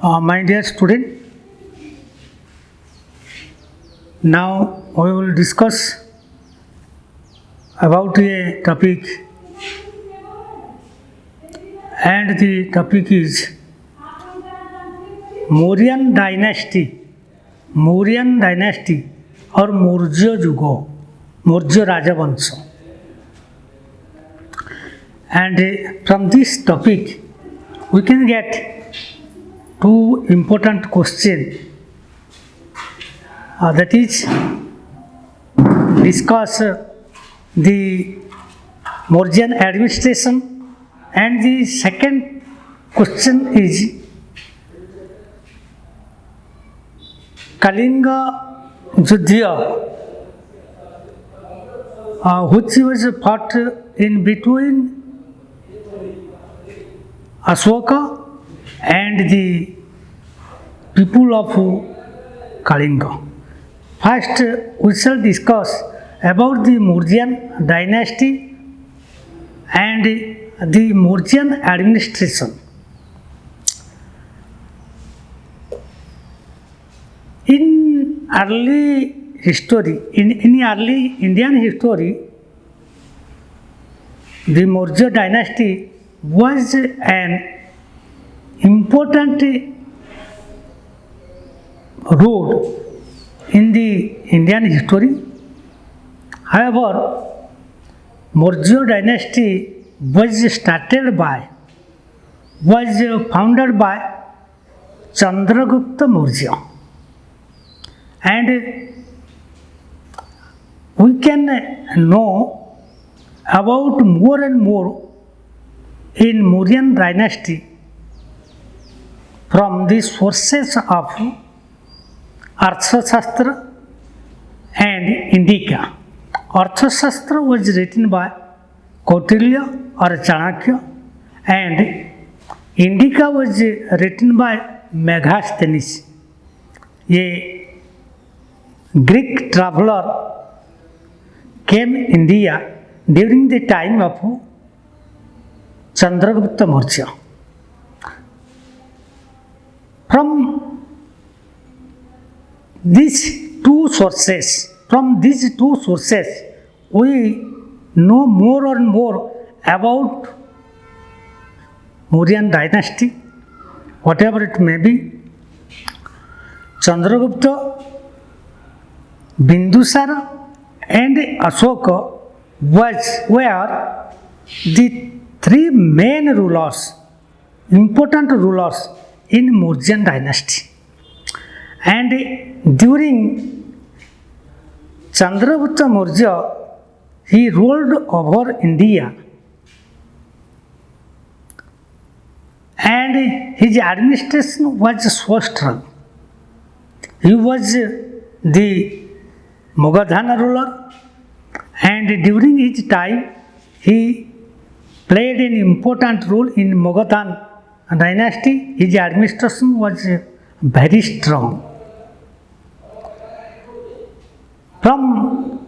My dear student, now we will discuss about a topic, and the topic is Mauryan dynasty, Mauryan dynasty or Maurya Yuga, Maurya Rajavansha. And from this topic, we can get two important questions, that is discuss the Mauryan administration, and the second question is Kalinga Yuddha, which was fought in between Ashoka and the people of Kalinga. First, we shall discuss about the Mauryan dynasty and the Mauryan administration. In early history, in early Indian history, the Maurya dynasty was an important role in the Indian history. However, Maurya dynasty was founded by Chandragupta Maurya, and we can know about more and more in Mauryan dynasty from the sources of Arthashastra and Indica. Arthashastra was written by Kautilya or Chanakya, and Indica was written by Megasthenes, a Greek traveler came India during the time of Chandragupta Maurya. From these two sources, we know more and more about Mauryan dynasty, whatever it may be. Chandragupta, Bindusara and Ashoka were the three main rulers, important rulers in Mauryan dynasty. And during Chandragupta Maurya, he ruled over India, and his administration was so strong. He was the Magadhana ruler, and during his time he played an important role in Magadhan dynasty. His administration was very strong. From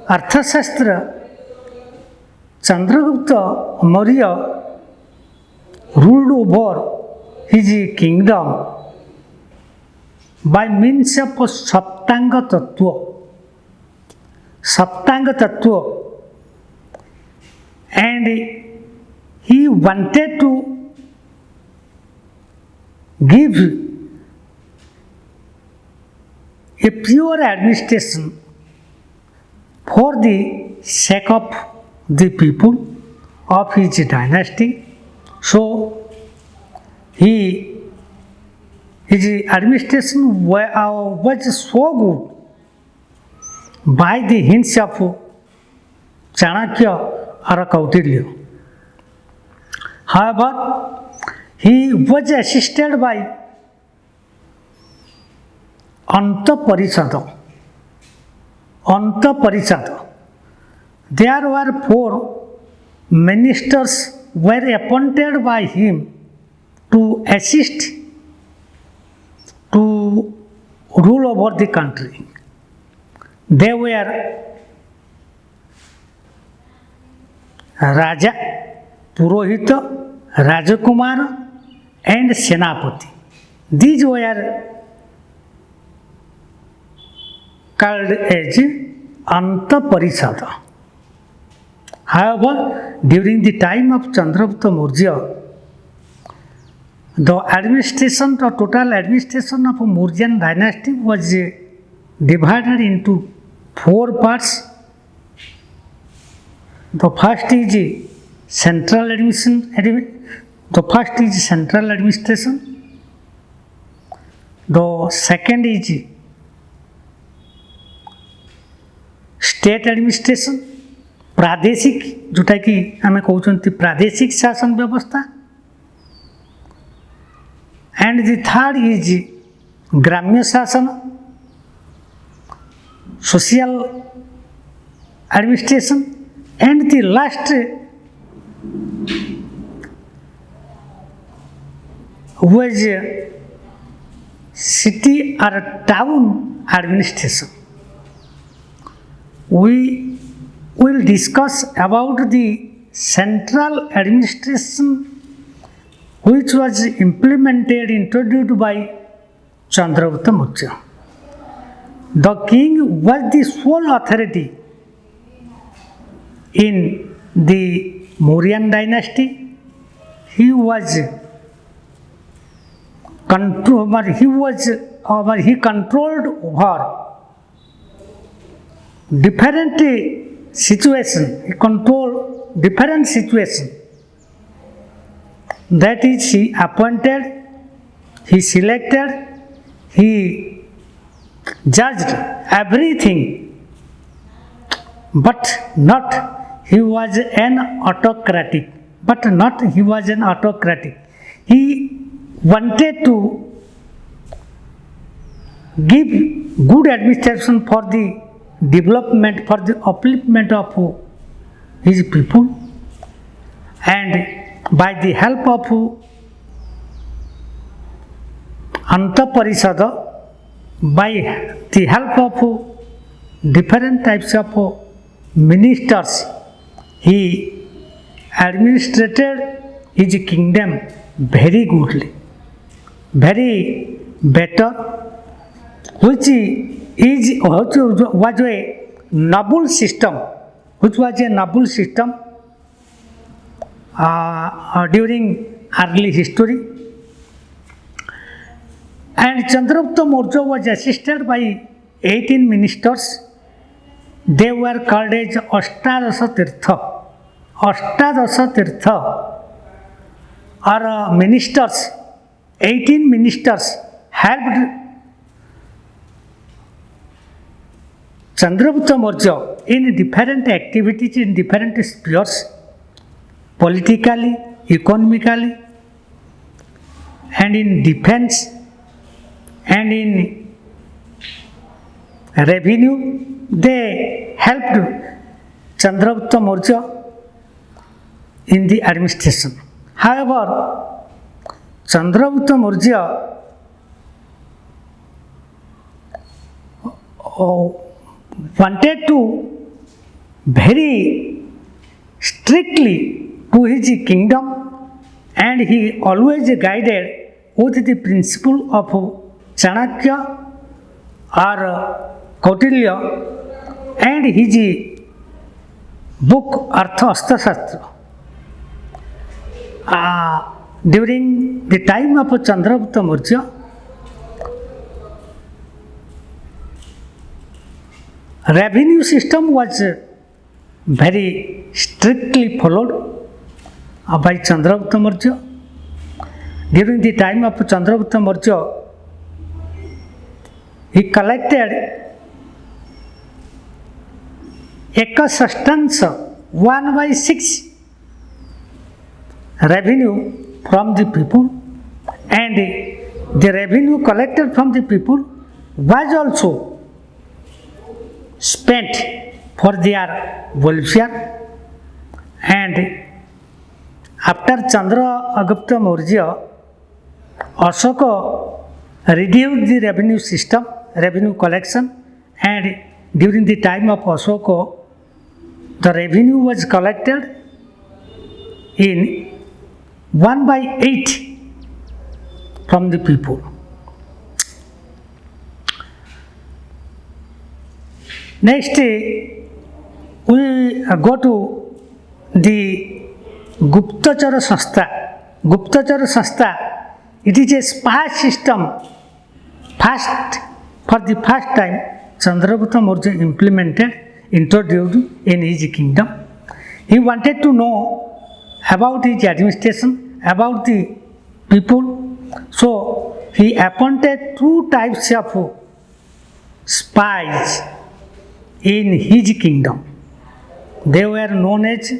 Arthashastra, Chandragupta Maurya ruled over his kingdom by means of Saptanga Tattva, and he wanted to give a pure administration for the sake of the people of his dynasty. So his administration was so good by the hints of Chanakya or Kautilya. However, he was assisted by Anta Parishad. There were 4 ministers were appointed by him to assist to rule over the country. They were Raja, Purohita, Rajakumara and Senapati. These were called as Anta Parishad. However, during the time of Chandragupta Maurya, the administration, the total administration of Mauryan dynasty was divided into 4 parts. The first is central administration. The second is state administration, प्रादेशिक जोटा कि आम कहते प्रादेशिक शासन व्यवस्था, and the third is ग्राम्य शासन, social administration, and the last was city or town administration. We will discuss about the central administration which was introduced by Chandragupta Maurya. The king was the sole authority in the Mauryan dynasty. He controlled over different situation. He controlled different situation. That is, he appointed, he selected, he judged everything, but not he was an autocratic. He wanted to give good administration for the development, for the upliftment of his people, and by the help of Anta Parishad, by the help of different types of ministers, he administrated his kingdom very goodly, very better, which was a noble system, during early history. And Chandragupta Maurya was assisted by 18 ministers. They were called as Ashtadasha Tirtha. Ashtadasha Tirtha are ministers. 18 ministers helped Chandragupta Maurya in different activities in different spheres, politically, economically, and in defense, and in revenue. They helped Chandragupta Maurya in the administration. However, Chandragupta Maurya wanted to very strictly to his kingdom, and he always guided with the principle of Chanakya or Kautilya and his book Arthashastra Shastra. During the time of Chandragupta Maurya, revenue system was very strictly followed by Chandragupta Maurya. During the time of Chandragupta Maurya, he collected Ekasashtansa 1/6 revenue from the people, and the revenue collected from the people was also spent for their welfare. And after Chandragupta Maurya, Ashoka reduced the revenue system, revenue collection, and during the time of Ashoka, the revenue was collected in 1/8 from the people. Next, we go to the Guptachara Sanstha. Guptachara Sanstha, it is a spy system. For the first time, Chandragupta Maurya introduced in his kingdom. He wanted to know about his administration, about the people. So, he appointed two types of spies in his kingdom. They were known as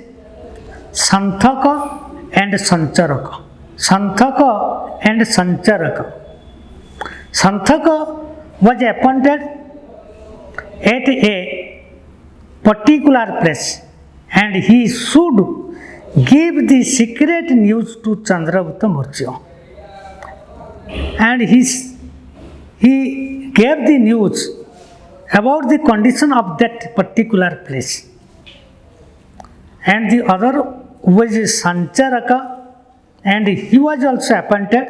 Santhaka and Sancharaka. Santhaka and Sancharaka. Santhaka was appointed at a particular place and he should give the secret news to Chandragupta Maurya. And he gave the news about the condition of that particular place. And the other was Sancharaka, and he was also appointed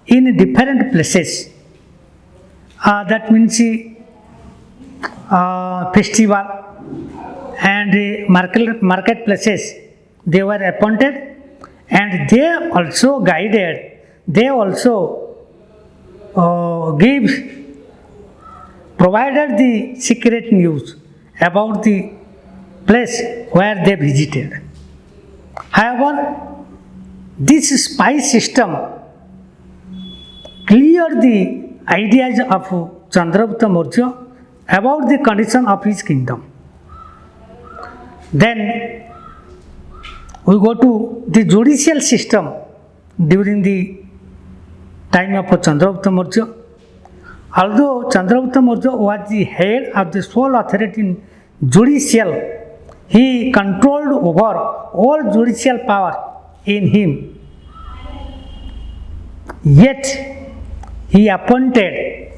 in different places. That means festival and marketplaces. They were appointed, and they also guided. They also provided the secret news about the place where they visited. However, this spy system cleared the ideas of Chandragupta Maurya about the condition of his kingdom. Then we go to the judicial system during the time of Chandragupta Maurya. Although Chandragupta Maurya was the head of the sole authority in judicial, he controlled over all judicial power in him. Yet, he appointed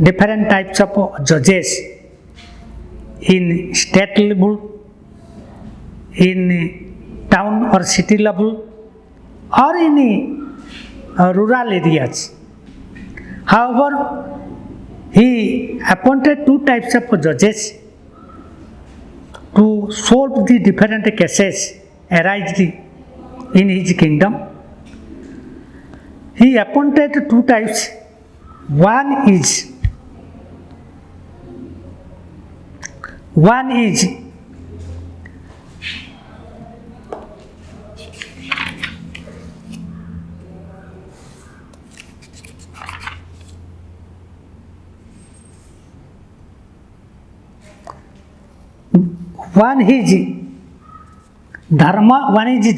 different types of judges in state level, in town or city level, or in rural areas. However, he appointed two types of judges to solve the different cases arising in his kingdom. He appointed two types. One is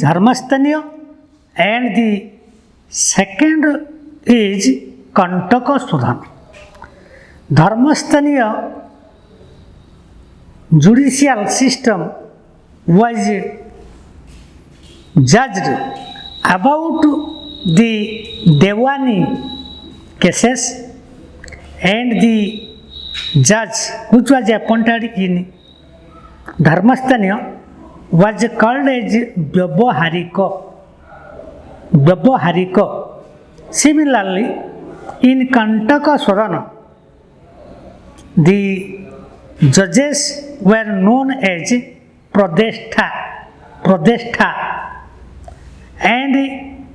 Dharmastaniya, and the second is Kantaka Sudhan. Dharmastaniya judicial system was judged about the Devani cases, and the judge which was appointed in Dharmastaniya was called as Vyavaharika. Similarly, in Kantaka Sudhana, the judges were known as Pradeshta, and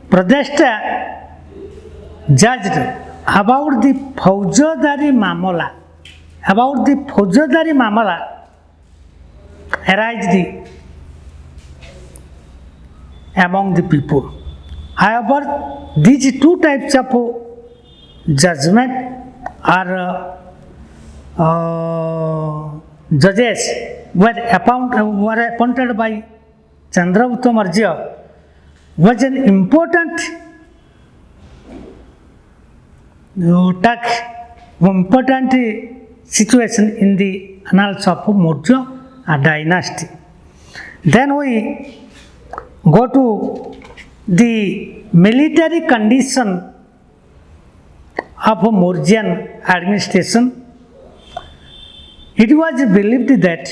Pradeshta judged about the Faujadari Mamala arised among the people. However, these two types of judgment are judges were appointed by Chandragupta Maurya was an important situation in the annals of Maurya dynasty. Then we go to the military condition of Mauryan administration. It was believed that,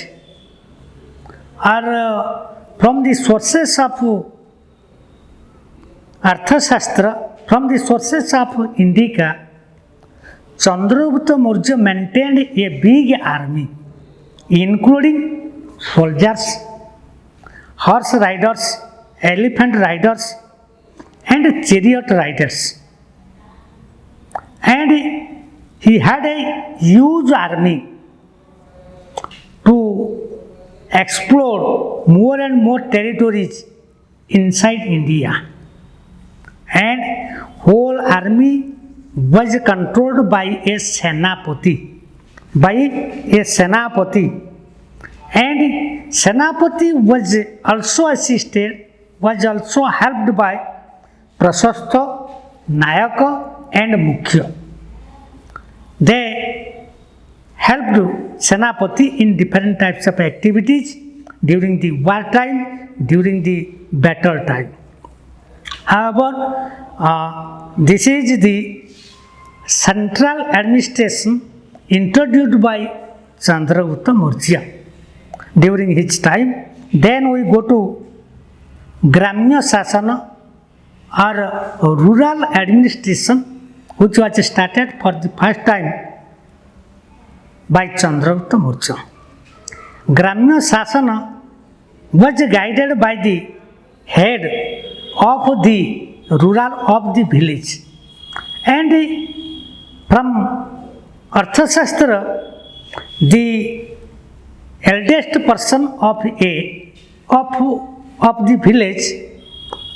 from the sources of Arthashastra, from the sources of Indica, Chandragupta Maurya maintained a big army, including soldiers, horse riders, elephant riders, and chariot riders. And he had a huge army to explore more and more territories inside India. And whole army was controlled by a Senapati. And Senapati was also helped by Prashastha, Nayaka and Mukhya. They helped Senapati in different types of activities during the war time, during the battle time. However, this is the central administration introduced by Chandragupta Maurya during his time. Then we go to Gramya Sasana or rural administration, which was started for the first time by Chandragupta Maurya. Gramya Sasana was guided by the head of the rural of the village, and from Arthashastra, the eldest person of the village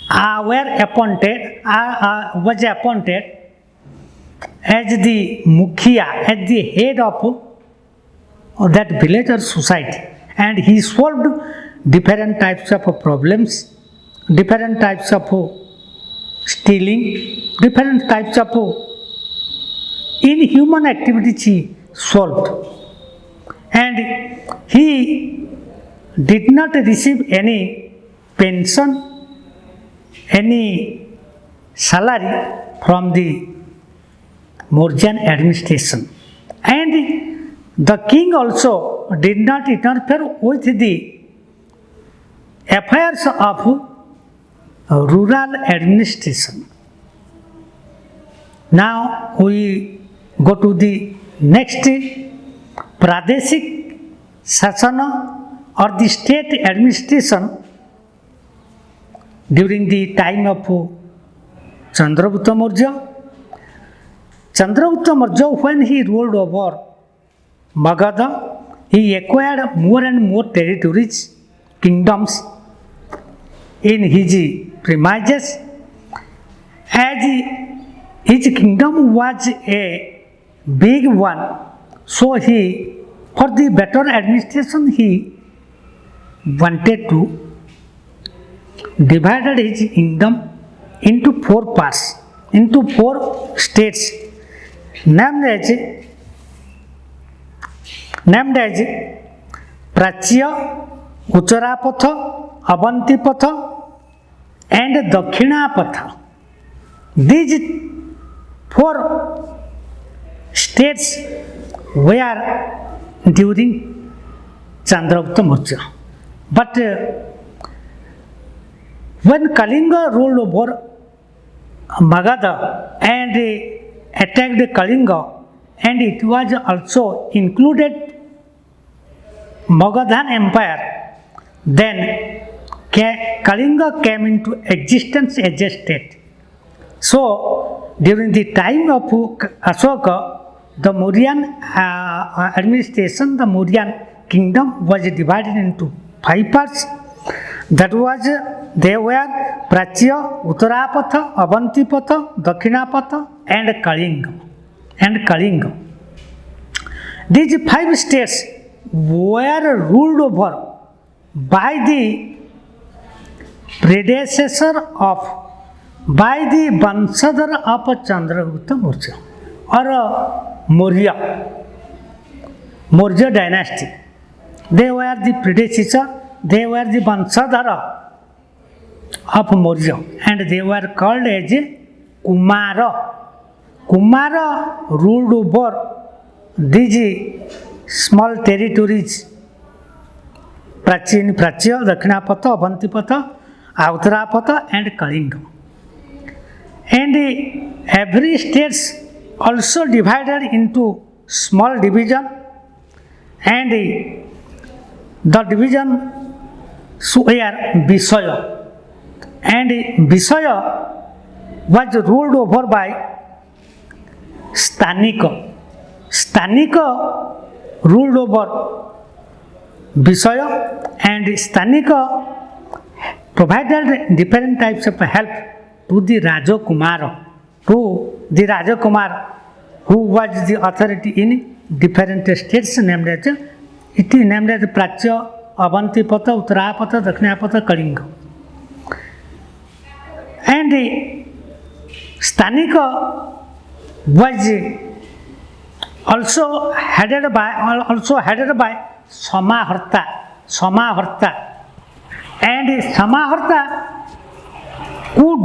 was appointed as the Mukhya, as the head of that village or society, and he solved different types of problems, different types of stealing, different types of inhuman activities he solved. And he did not receive any pension, any salary from the Mauryan administration. And the king also did not interfere with the affairs of rural administration. Now we go to the next Pradeshik Sasana or the state administration during the time of Chandragupta Maurya. Chandragupta Maurya, when he ruled over Magadha, he acquired more and more territories, kingdoms in his premises. As his kingdom was a big one, so he, for the better administration, he wanted to divide his kingdom into 4 parts, into 4 states, named as Prachya, Uttarapatha, Avantipatha and Dakshinapatha. These 4 states were during Chandragupta Maurya. But when Kalinga ruled over Magadha and attacked Kalinga, and it was also included Magadhan Empire, then Kalinga came into existence as a state. So, during the time of Ashoka, the Mauryan administration, the Mauryan kingdom was divided into 5 parts. That was, they were Prachya, Uttarapatha, Avantipatha, Dakshinapatha and Kalinga. These 5 states were ruled over by the Vanshadhar of Chandragupta Maurya or Maurya dynasty. They were the predecessor, they were the Vanshadhara of Maurya, and they were called as Kumara. Kumara ruled over these small territories, Prachya, Dakshinapatha, Avantipatha, Uttarapatha and Kalinga. And every state also divided into small division, and the division were Vishaya, and Vishaya was ruled over by Stanika. Stanika ruled over Vishaya, and Stanika provided different types of help to the Rajakumar, who was the authority in different states named as Prachya, Avantipata, Uttarapata, Dakshinapata, Kalinga. And Stanika was also headed by Samaharta, and Samaharta could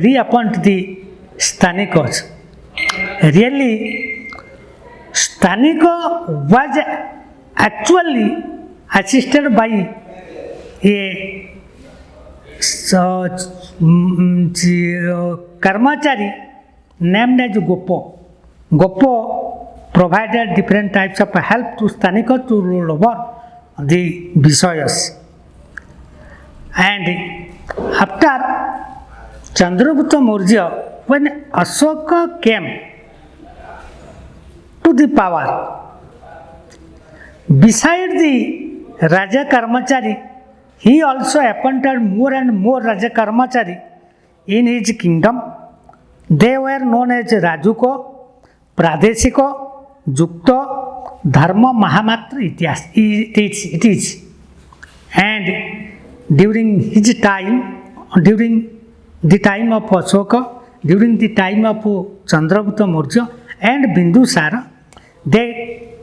reappoint the Stanikas. Really, Stanika was actually assisted by a Karmachari named as Gopo. Gopo provided different types of help to Stanika to rule over the Vishayas. And after Chandragupta Maurya, when Ashoka came to the power, beside the Raja Karmachari, he also appointed more and more Raja Karmachari in his kingdom. They were known as Rajuko, Pradeshiko, Jukta, Dharma, Mahamatra, it is. And during the time of Ashoka, during the time of Chandragupta Maurya and Bindusara, they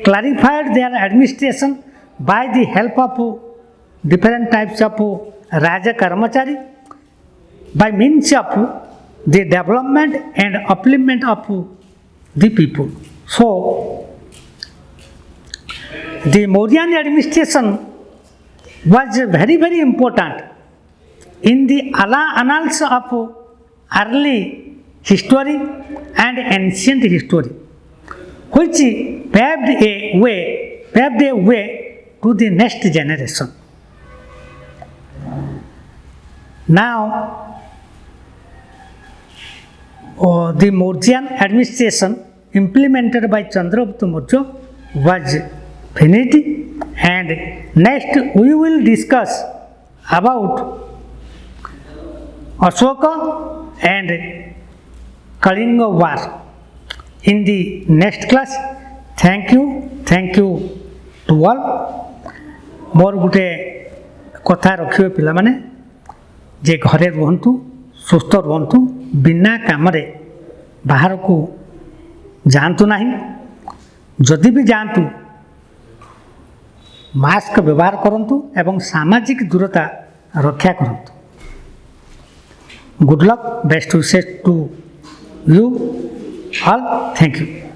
clarified their administration by the help of different types of Raja Karmachari, by means of the development and upliftment of the people. So, the Mauryan administration was very, very important in the annals of early history and ancient history, which paved a way to the next generation. Now, the Mauryan administration implemented by Chandragupta Maurya was finished, and next we will discuss about Ashoka and Kalinga War in the next class. Thank you to all. मोर गोटे कथा रखिए पिला माने जे घरे रुहंतु, सुस्थ रुहंतु, बिना कामरे बाहर को जातु नहीं, जदि भी जातु मास्क व्यवहार करंतु एवं सामाजिक दूरता रक्षा करंतु। Good luck, best wishes to you all. Thank you.